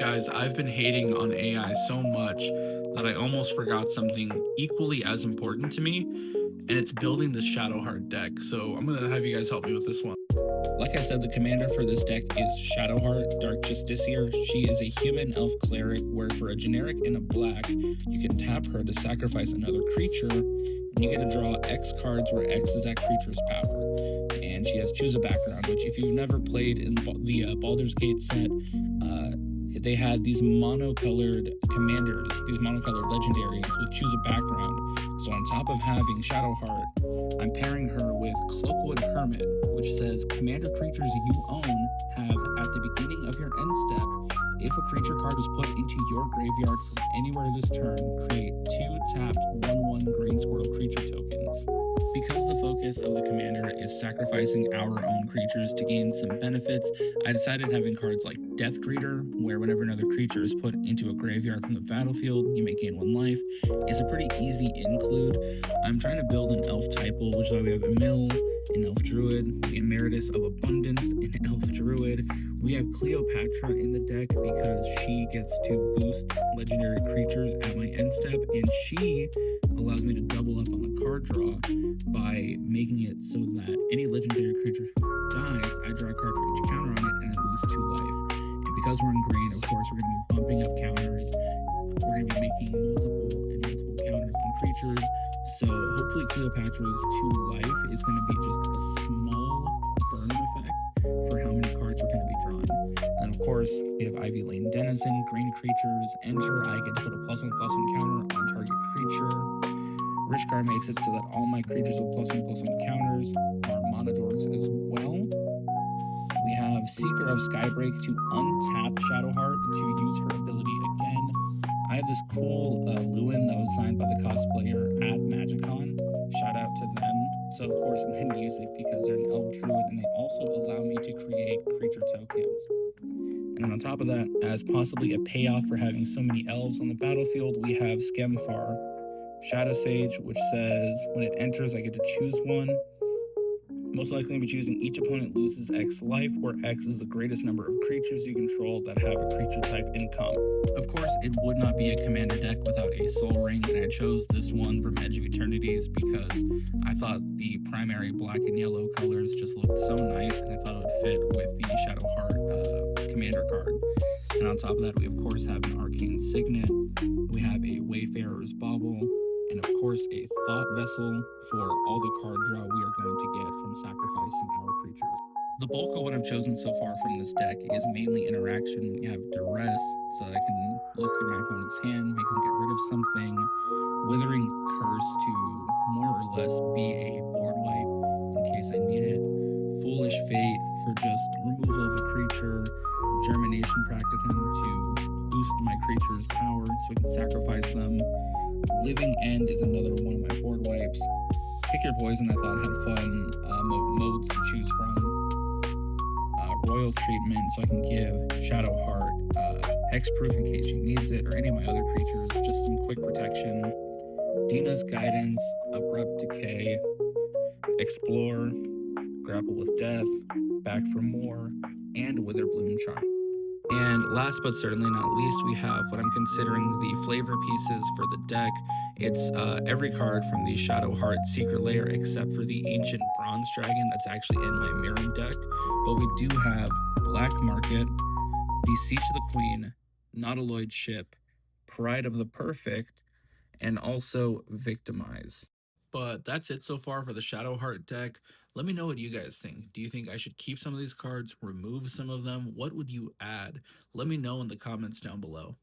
Guys, I've been hating on AI so much that I almost forgot something equally as important to me, and it's building the Shadowheart deck. So I'm gonna have you guys help me with this one. Like I said, the commander for this deck is Shadowheart, Dark Justiciar. She is a human elf cleric, where for a generic and a black, you can tap her to sacrifice another creature, and you get to draw X cards where X is that creature's power. And she has Choose a Background, which if you've never played in the Baldur's Gate set, they had these monocolored commanders, these monocolored legendaries with Choose a Background. So on top of having Shadowheart, I'm pairing her with Cloakwood Hermit, which says commander creatures you own have at the beginning of your end step, if a creature card is put into your graveyard from anywhere this turn, create 2 tapped 1/1 green squirrel creature tokens. Because the focus of the commander is sacrificing our own creatures to gain some benefits, I decided having cards like Death Greeter, where whenever another creature is put into a graveyard from the battlefield, you may gain 1 life, is a pretty easy include. I'm trying to build an elf typal, which is why we have Emil, an elf druid, the Emeritus of Abundance, an elf druid. We have Cleopatra in the deck because she gets to boost legendary creatures at my end step, and she allows me to double up on the card draw by making it so that any legendary creature dies, I draw a card for each counter on it, and I lose 2 life. And because we're in green, of course, we're going to be bumping up counters. We're going to be making multiple counters on creatures. So hopefully Cleopatra's 2 life is going to be just a small burn effect for how many cards we're going to be drawing. And of course, we have Ivy Lane Denizen, green creatures, enter, I get to put a +1/+1 counter on target creature. Rishkar makes it so that all my creatures with +1/+1 counters are Monodorks as well. We have Seeker of Skybreak to untap Shadowheart to use her ability again. I have this cool Lewin that was signed by the cosplayer at MagicCon. Shout out to them. So of course I'm going to use it because they're an elf druid and they also allow me to create creature tokens. And on top of that, as possibly a payoff for having so many elves on the battlefield, we have Skemfar, Shadow Sage, which says when it enters, I get to choose one. Most likely, I'll be choosing each opponent loses X life, where X is the greatest number of creatures you control that have a creature type in common. Of course, it would not be a commander deck without a Soul Ring, and I chose this one from Edge of Eternities because I thought the primary black and yellow colors just looked so nice, and I thought it would fit with the Shadowheart commander card. And on top of that, we of course have an Arcane Signet, we have a Wayfarer's Bauble, and of course a Thought Vessel for all the card draw we are going to get from sacrificing our creatures. The bulk of what I've chosen so far from this deck is mainly interaction. We have Duress, so that I can look through my opponent's hand, make them get rid of something. Withering Curse to more or less be a board wipe in case I need it. Foolish Fate for just removal of a creature. Germination Practicum to boost my creature's power so I can sacrifice them. Living End is another one of my board wipes. Pick Your Poison, I thought had fun modes to choose from. Royal Treatment, so I can give Shadowheart Hexproof in case she needs it, or any of my other creatures, just some quick protection. Dina's Guidance, Abrupt Decay, Explore, Grapple with Death, Back for More, and Witherbloom Charm. And last but certainly not least, we have what I'm considering the flavor pieces for the deck. It's every card from the Shadowheart Secret Lair except for the Ancient Bronze Dragon that's actually in my Mirim deck. But we do have Black Market, Beseech the Queen, Nautiloid Ship, Pride of the Perfect, and also Victimize. But that's it so far for the Shadowheart deck. Let me know what you guys think. Do you think I should keep some of these cards, remove some of them? What would you add? Let me know in the comments down below.